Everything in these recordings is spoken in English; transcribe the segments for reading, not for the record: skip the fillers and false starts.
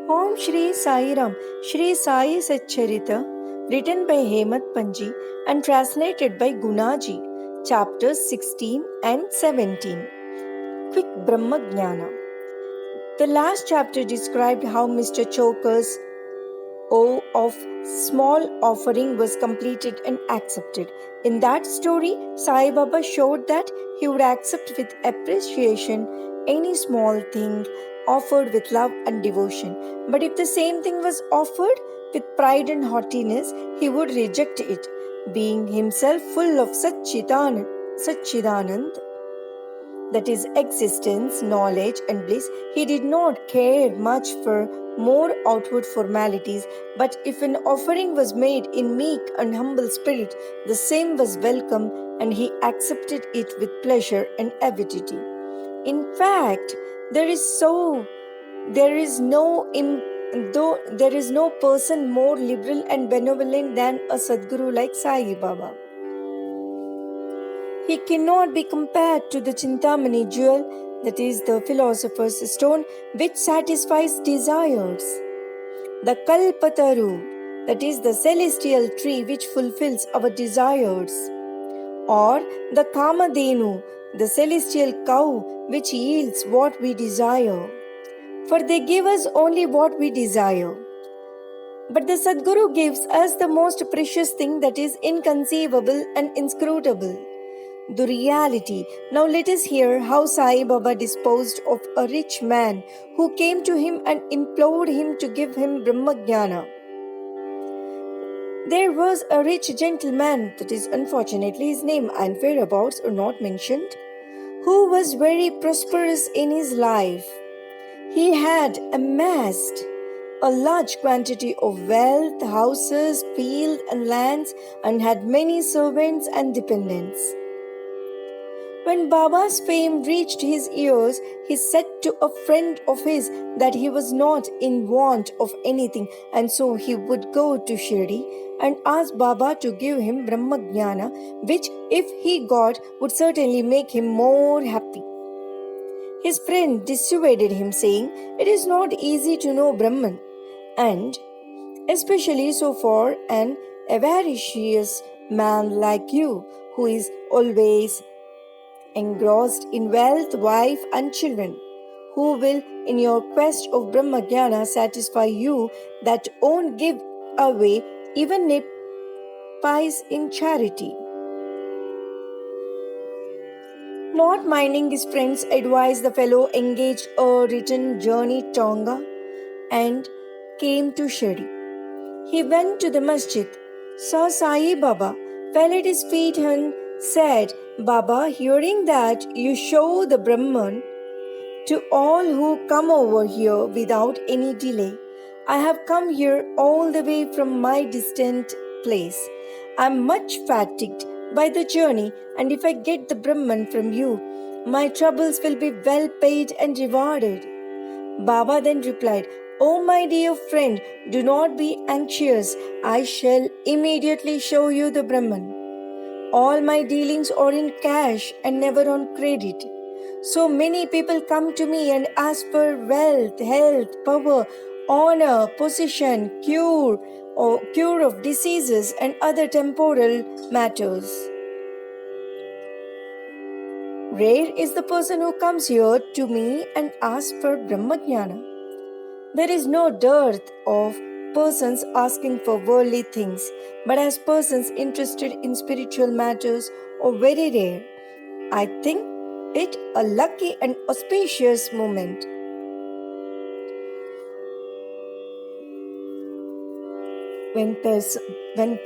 Om Sri Sai Ram, Shirdi Sai Satcharita, written by Hemadpantji and translated by Gunaji, chapters 16 and 17. Quick Brahma Jnana. The last chapter described how Mr. Choker's O of small offering was completed and accepted. In that story, Sai Baba showed that he would accept with appreciation any small thing offered with love and devotion. But if the same thing was offered with pride and haughtiness, he would reject it, being himself full of Satchidanand, that is existence, knowledge, and bliss. He did not care much for more outward formalities, but if an offering was made in meek and humble spirit, the same was welcome, and he accepted it with pleasure and avidity. In fact, there is no person more liberal and benevolent than a Sadguru like Sai Baba. He cannot be compared to the Chintamani jewel, that is the philosopher's stone, which satisfies desires. The Kalpataru, that is the celestial tree which fulfills our desires. Or the Kamadhenu, the celestial cow which yields what we desire. For they give us only what we desire. But the Sadguru gives us the most precious thing, that is inconceivable and inscrutable, the reality. Now let us hear how Sai Baba disposed of a rich man who came to him and implored him to give him Brahma Jnana. There was a rich gentleman, that is unfortunately his name and whereabouts are not mentioned, who was very prosperous in his life. He had amassed a large quantity of wealth, houses, fields and lands, and had many servants and dependents. When Baba's fame reached his ears, he said to a friend of his that he was not in want of anything, and so he would go to Shirdi and ask Baba to give him Brahma Jnana, which, if he got, would certainly make him more happy. His friend dissuaded him, saying, "It is not easy to know Brahman, and especially so for an avaricious man like you, who is always engrossed in wealth, wife and children. Who will in your quest of Brahma Jnana satisfy you that won't give away even a pice in charity?" Not minding his friend's advice, the fellow engaged a return journey Tonga and came to Shirdi. He went to the masjid, saw Sai Baba, fell at his feet and said, "Baba, hearing that you show the Brahman to all who come over here without any delay, I have come here all the way from my distant place. I am much fatigued by the journey, and if I get the Brahman from you, my troubles will be well paid and rewarded." Baba then replied, "Oh my dear friend, do not be anxious. I shall immediately show you the Brahman. All my dealings are in cash and never on credit. So many people come to me and ask for wealth, health, power, honor, position, cure of diseases and other temporal matters. Rare is the person who comes here to me and asks for Brahma Jnana. There is no dearth of persons asking for worldly things, but as persons interested in spiritual matters are very rare. I think it a lucky and auspicious moment when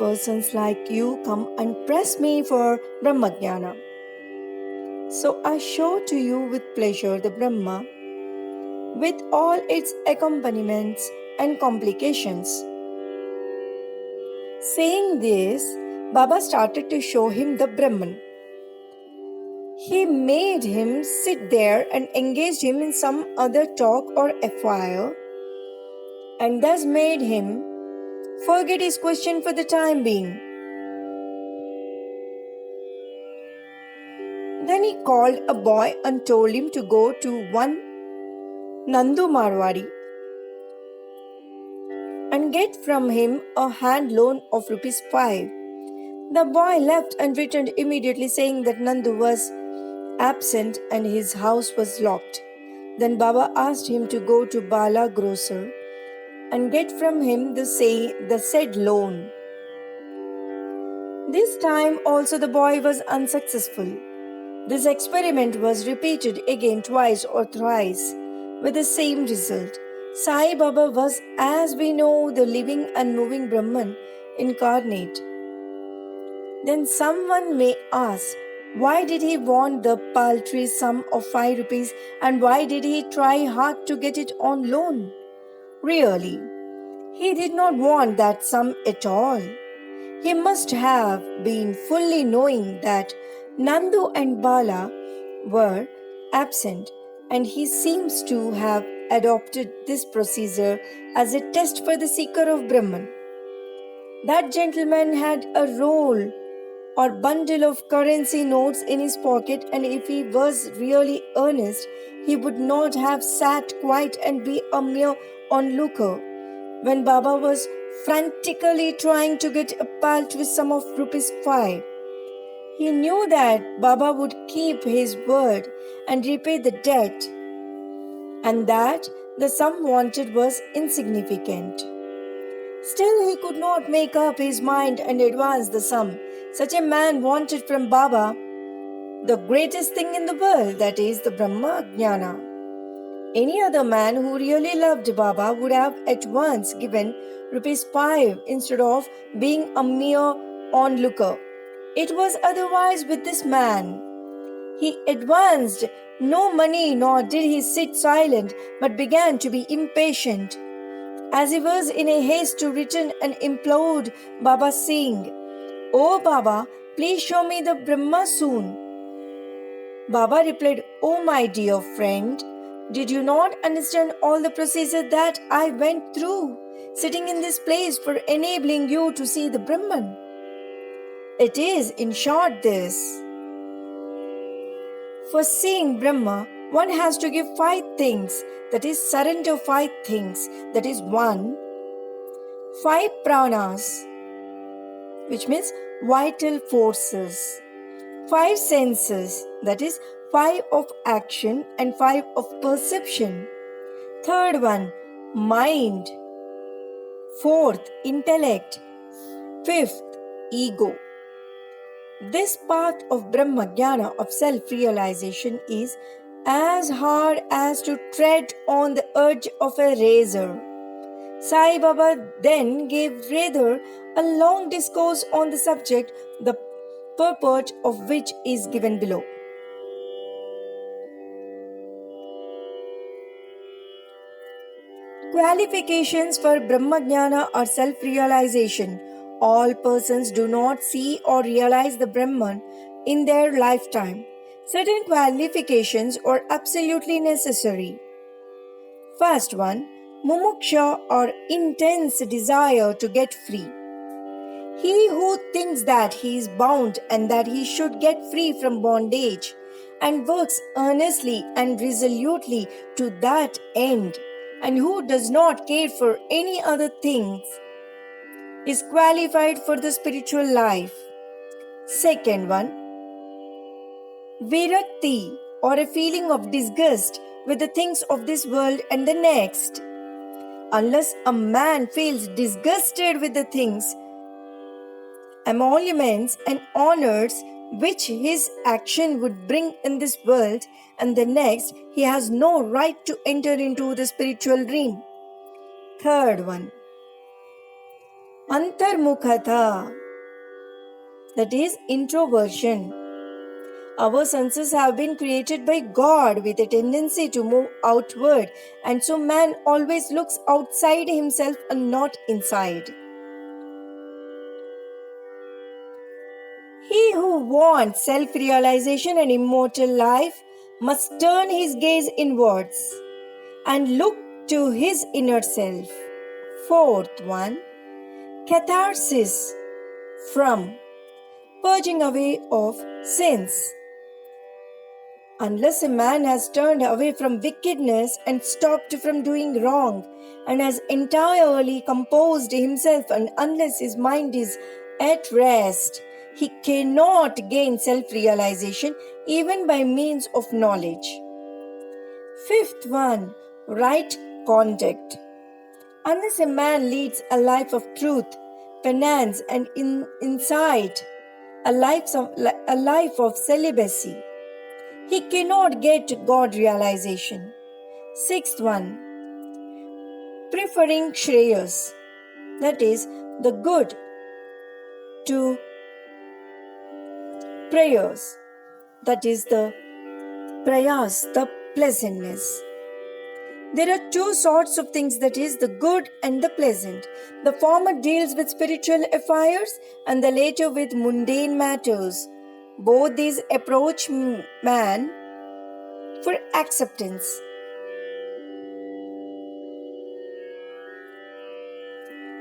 persons like you come and press me for Brahma Jnana. So I show to you with pleasure the Brahma with all its accompaniments and complications." Saying this, Baba started to show him the Brahman. He made him sit there and engaged him in some other talk or affair, and thus made him forget his question for the time being. Then he called a boy and told him to go to one Nandu Marwadi and get from him a hand loan of rupees 5. The boy left and returned immediately, saying that Nandu was absent and his house was locked. Then Baba asked him to go to Bala grocer and get from him the said loan. This time also the boy was unsuccessful. This experiment was repeated again twice or thrice with the same result. Sai Baba was, as we know, the living and moving Brahman incarnate. Then someone may ask, why did he want the paltry sum of 5 rupees and why did he try hard to get it on loan? Really, he did not want that sum at all. He must have been fully knowing that Nandu and Bala were absent, and he seems to have adopted this procedure as a test for the seeker of Brahman. That gentleman had a roll or bundle of currency notes in his pocket, and if he was really earnest, he would not have sat quiet and be a mere onlooker when Baba was frantically trying to get a paltry sum of rupees 5. He knew that Baba would keep his word and repay the debt, and that the sum wanted was insignificant. Still, he could not make up his mind and advance the sum. Such a man wanted from Baba the greatest thing in the world, that is the Brahma Jnana. Any other man who really loved Baba would have at once given rupees 5 instead of being a mere onlooker. It was otherwise with this man. He advanced no money, nor did he sit silent, but began to be impatient, as he was in a haste to return and implored Baba, saying, "Oh Baba, please show me the Brahma soon." Baba replied, "Oh my dear friend, did you not understand all the procedure that I went through, sitting in this place for enabling you to see the Brahman? It is, in short, this. For seeing Brahma, one has to give 5 things, that is, surrender 5 things, that is, 1. 5 pranas, which means vital forces. 5 senses, that is, 5 of action and 5 of perception. Third one, mind. Fourth, intellect. Fifth, ego. This path of Brahma Jnana, of self-realization, is as hard as to tread on the edge of a razor. Sai Baba then gave rather a long discourse on the subject, the purport of which is given below. Qualifications for Brahma Jnana or self-realization. All persons do not see or realize the Brahman in their lifetime. Certain qualifications are absolutely necessary. First one, mumuksha or intense desire to get free. He who thinks that he is bound and that he should get free from bondage and works earnestly and resolutely to that end, and who does not care for any other things, is qualified for the spiritual life. Second one, virakti or a feeling of disgust with the things of this world and the next. Unless a man feels disgusted with the things, emoluments and honors which his action would bring in this world and the next, he has no right to enter into the spiritual realm. Third one, antarmukhata, that is introversion. Our senses have been created by God with a tendency to move outward, and so man always looks outside himself and not inside. He who wants self-realization and immortal life must turn his gaze inwards and look to his inner self. Fourth one, catharsis from purging away of sins. Unless a man has turned away from wickedness and stopped from doing wrong, and has entirely composed himself, and unless his mind is at rest, he cannot gain self-realization even by means of knowledge. Fifth one, right conduct. Unless a man leads a life of truth, penance, and insight, a life of celibacy, he cannot get God realization. Sixth one, preferring Shreyas, that is, the good, to prayers, that is, the prayas, the pleasantness. There are two sorts of things, that is, the good and the pleasant. The former deals with spiritual affairs and the latter with mundane matters. Both these approach man for acceptance.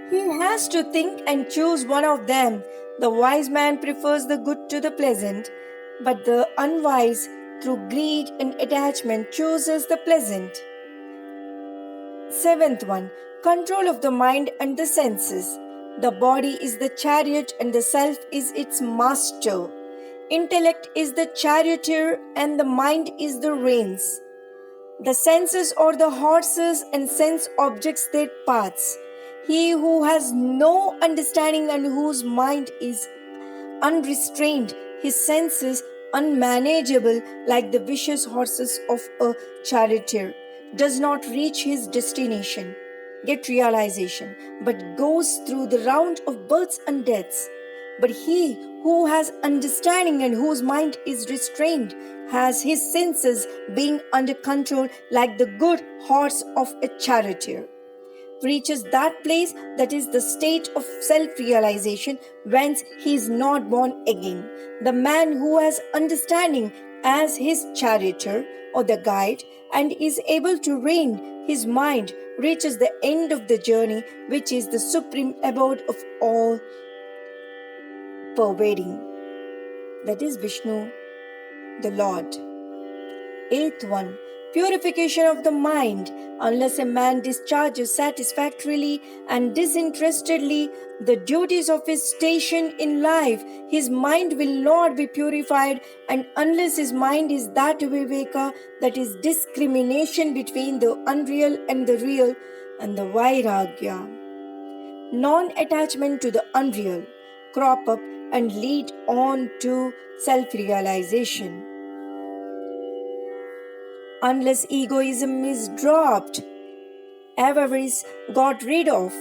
He has to think and choose one of them. The wise man prefers the good to the pleasant, but the unwise, through greed and attachment, chooses the pleasant. Seventh one, control of the mind and the senses. The body is the chariot and the self is its master. Intellect is the charioteer and the mind is the reins. The senses are the horses and sense objects their paths. He who has no understanding and whose mind is unrestrained, his senses unmanageable like the vicious horses of a charioteer, does not reach his destination, get realization, but goes through the round of births and deaths. But he who has understanding and whose mind is restrained has his senses being under control like the good horse of a charioteer, reaches that place, that is the state of self-realization, whence he is not born again. The man who has understanding as his charioteer or the guide and is able to rein his mind reaches the end of the journey, which is the supreme abode of all pervading, that is Vishnu, the Lord. Eighth one, purification of the mind. Unless a man discharges satisfactorily and disinterestedly the duties of his station in life, his mind will not be purified, and unless his mind is that viveka, that is discrimination between the unreal and the real, and the vairagya, non-attachment to the unreal, crop up and lead on to self-realization. Unless egoism is dropped, avarice got rid of,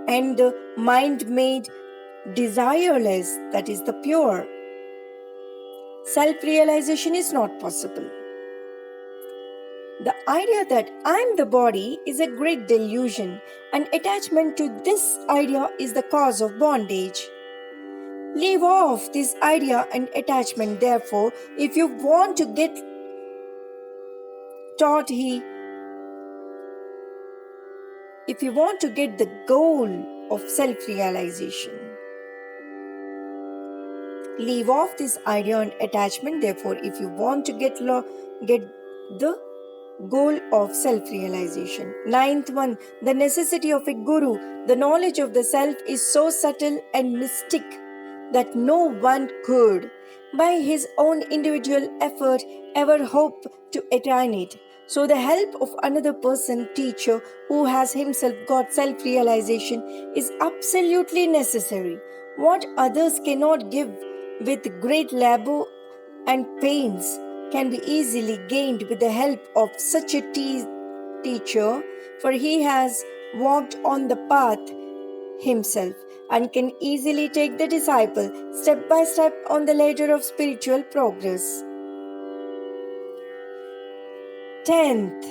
and the mind made desireless, that is the pure, self-realization is not possible. The idea that I am the body is a great delusion, and attachment to this idea is the cause of bondage. Leave off this idea and attachment, therefore, if you want to get taught if you want to get the goal of self-realization. Leave off this idea and attachment, therefore, if you want to get the goal of self-realization. Ninth one, the necessity of a guru. The knowledge of the self is so subtle and mystic that no one could, by his own individual effort, ever hope to attain it. So the help of another person, teacher, who has himself got self-realization is absolutely necessary. What others cannot give with great labor and pains can be easily gained with the help of such a teacher, for he has walked on the path himself and can easily take the disciple step by step on the ladder of spiritual progress. 10th,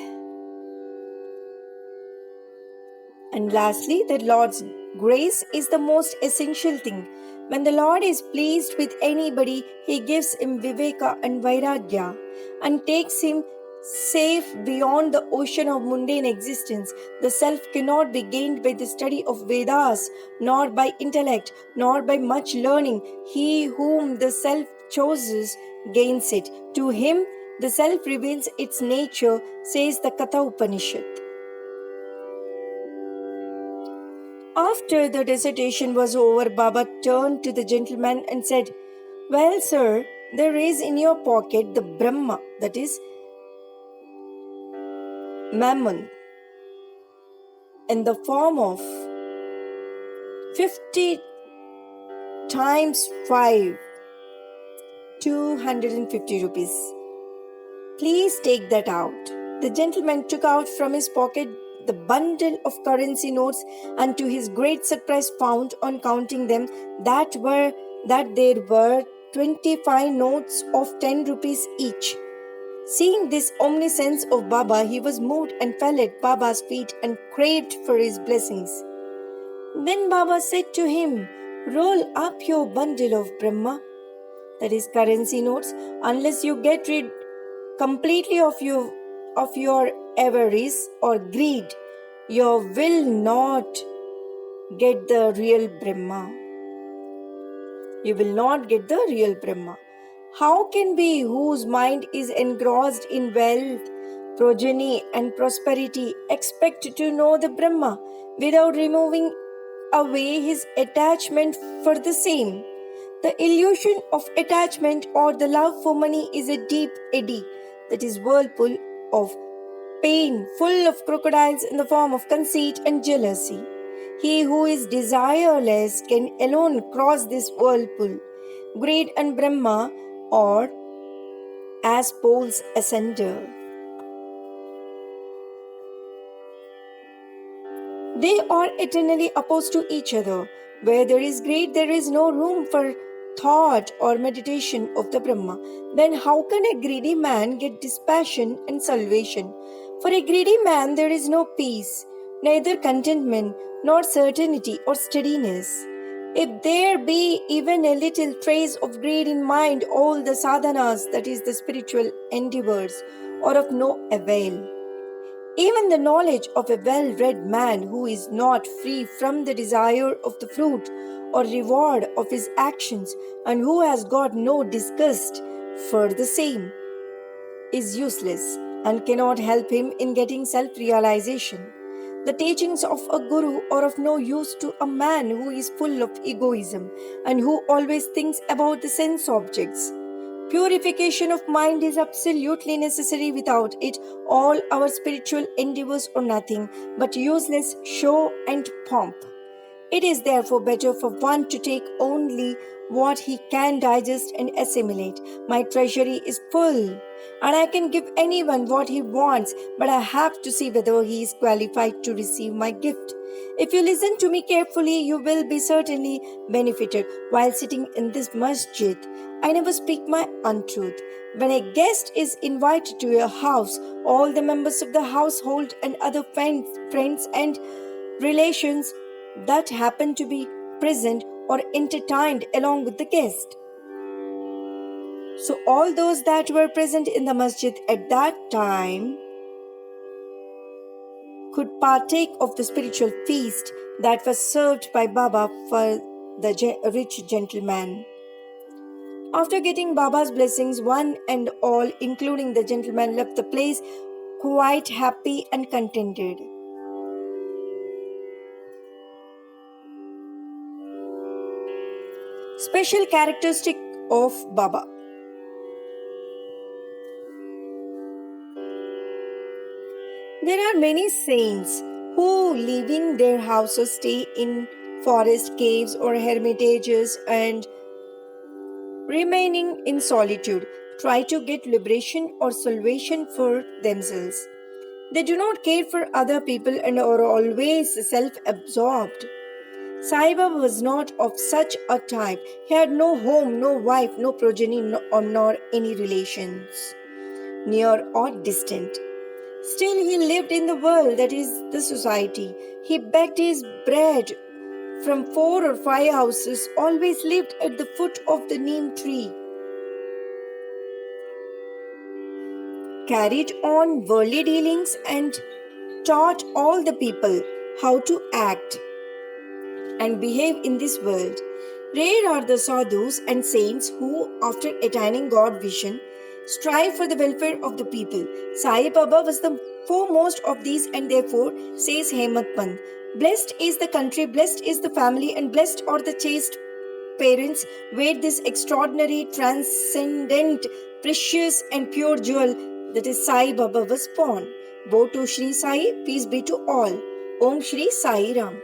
and lastly, the Lord's grace is the most essential thing. When the Lord is pleased with anybody, He gives him viveka and vairagya and takes him safe beyond the ocean of mundane existence. The self cannot be gained by the study of Vedas, nor by intellect, nor by much learning. He whom the self chooses gains it. To him The self reveals its nature, says the Katha Upanishad. After the dissertation was over, Baba turned to the gentleman and said, "Well, sir, there is in your pocket the Brahma, that is, Mammon, in the form of 50 times 5, 250 rupees. Please take that out." The gentleman took out from his pocket the bundle of currency notes, and to his great surprise found on counting them that there were 25 notes of 10 rupees each. Seeing this omniscience of Baba, he was moved and fell at Baba's feet and craved for his blessings. Then Baba said to him, "Roll up your bundle of Brahma, that is currency notes, unless you get rid completely of your avarice or greed, you will not get the real Brahma. You will not get the real Brahma. How can we, whose mind is engrossed in wealth, progeny, and prosperity, expect to know the Brahma without removing away his attachment for the same? The illusion of attachment or the love for money is a deep eddy, that is whirlpool of pain, full of crocodiles in the form of conceit and jealousy. He who is desireless can alone cross this whirlpool. Greed and Brahma are as poles asunder. They are eternally opposed to each other. Where there is greed, there is no room for thought or meditation of the Brahma. Then how can a greedy man get dispassion and salvation? For a greedy man there is no peace, neither contentment, nor certainty or steadiness. If there be even a little trace of greed in mind, all the sadhanas, that is the spiritual endeavors, are of no avail. Even the knowledge of a well-read man who is not free from the desire of the fruit or reward of his actions and who has got no disgust for the same is useless and cannot help him in getting self-realization. The teachings of a guru are of no use to a man who is full of egoism and who always thinks about the sense objects. Purification of mind is absolutely necessary. Without it, all our spiritual endeavors are nothing but useless show and pomp. It is therefore better for one to take only what he can digest and assimilate. My treasury is full, and I can give anyone what he wants, but I have to see whether he is qualified to receive my gift. If you listen to me carefully, you will be certainly benefited. While sitting in this masjid, I never speak my untruth. When a guest is invited to a house, all the members of the household and other friends and relations that happen to be present are entertained along with the guest. So all those that were present in the masjid at that time could partake of the spiritual feast that was served by Baba for the rich gentleman. After getting Baba's blessings, one and all, including the gentleman, left the place quite happy and contented. Special characteristic of Baba. There are many saints who, leaving their houses, stay in forest caves or hermitages and, remaining in solitude, try to get liberation or salvation for themselves. They do not care for other people and are always self-absorbed. Sai Baba was not of such a type. He had no home, no wife, no progeny, nor any relations, near or distant. Still, he lived in the world, that is, the society. He begged his bread from 4 or 5 houses, always lived at the foot of the neem tree, carried on worldly dealings and taught all the people how to act and behave in this world. Rare are the sadhus and saints who, after attaining God vision, strive for the welfare of the people. Sai Baba was the foremost of these, and therefore, says Hemadpant, blessed is the country, blessed is the family, and blessed are the chaste parents where this extraordinary, transcendent, precious, and pure jewel that is Sai Baba was born. Woe to Sri Sai, peace be to all. Om Shri Sai Ram.